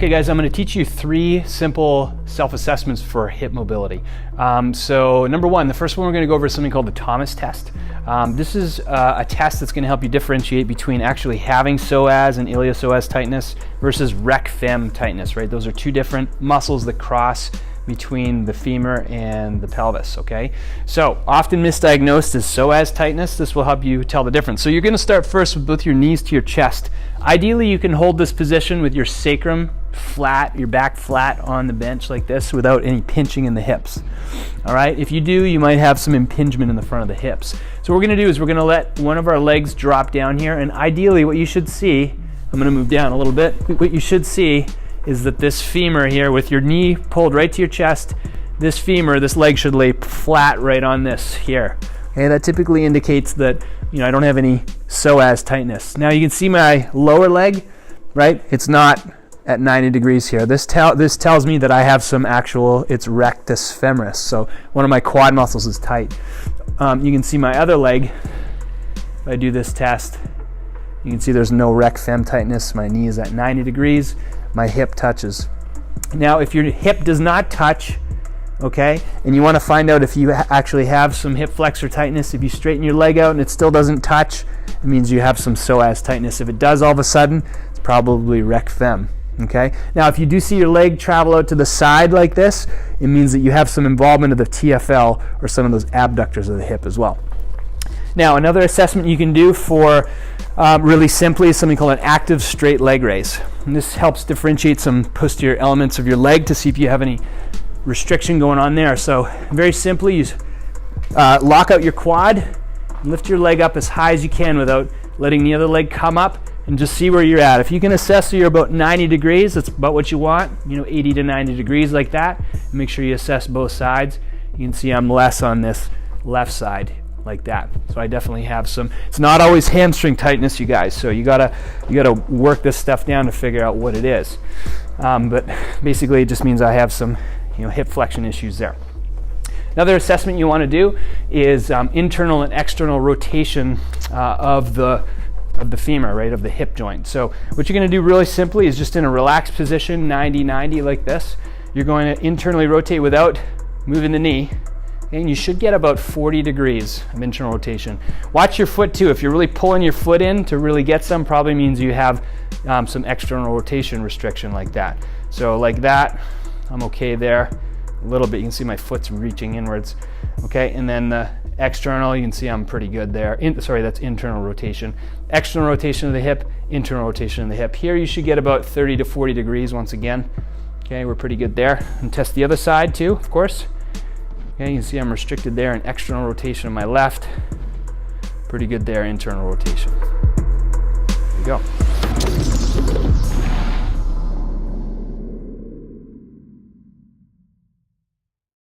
Okay guys, I'm going to teach you 3 simple self-assessments for hip mobility. So number 1, the first one we're going to go over is something called the Thomas test. This is a test that's going to help you differentiate between actually having psoas and iliopsoas tightness versus rec fem tightness, right? Those are 2 different muscles that cross between the femur and the pelvis, okay? So often misdiagnosed as psoas tightness. This will help you tell the difference. So you're going to start first with both your knees to your chest. Ideally, you can hold this position with your sacrum flat, your back flat on the bench like this without any pinching in the hips. All right, if you do, you might have some impingement in the front of the hips. So what we're going to do is we're going to let one of our legs drop down here, and ideally what you should see, I'm going to move down a little bit, what you should see is that this femur here, with your knee pulled right to your chest, this femur, this leg should lay flat right on this here. Okay, that typically indicates that, I don't have any psoas tightness. Now you can see my lower leg, right? It's not at 90 degrees here. This tells me that I have some it's rectus femoris. So one of my quad muscles is tight. You can see my other leg. If I do this test, you can see there's no rec fem tightness. My knee is at 90 degrees. My hip touches. Now, if your hip does not touch, okay, and you want to find out if you actually have some hip flexor tightness, if you straighten your leg out and it still doesn't touch, it means you have some psoas tightness. If it does all of a sudden, it's probably rec fem. Okay. Now, if you do see your leg travel out to the side like this, it means that you have some involvement of the TFL or some of those abductors of the hip as well. Now, another assessment you can do for really simply is something called an active straight leg raise. And this helps differentiate some posterior elements of your leg to see if you have any restriction going on there. So very simply, you lock out your quad, lift your leg up as high as you can without letting the other leg come up, and just see where you're at. If you can assess that you're about 90 degrees, that's about what you want, 80 to 90 degrees like that. Make sure you assess both sides. You can see I'm less on this left side like that. So I definitely have some. It's not always hamstring tightness, you guys. So you gotta work this stuff down to figure out what it is. But basically, it just means I have some, hip flexion issues there. Another assessment you want to do is internal and external rotation of the femur, right, of the hip joint. So what you're going to do really simply is just in a relaxed position, 90-90 like this. You're going to internally rotate without moving the knee, and you should get about 40 degrees of internal rotation. Watch your foot too. If you're really pulling your foot in to really get some, probably means you have some external rotation restriction like that. So like that, I'm okay there. A little bit, you can see my foot's reaching inwards. Okay, and then the external, you can see I'm pretty good there. That's internal rotation. External rotation of the hip, internal rotation of the hip. Here you should get about 30 to 40 degrees once again. Okay, we're pretty good there. And test the other side too, of course. Okay, you can see I'm restricted there in external rotation of my left. Pretty good there, internal rotation. There you go.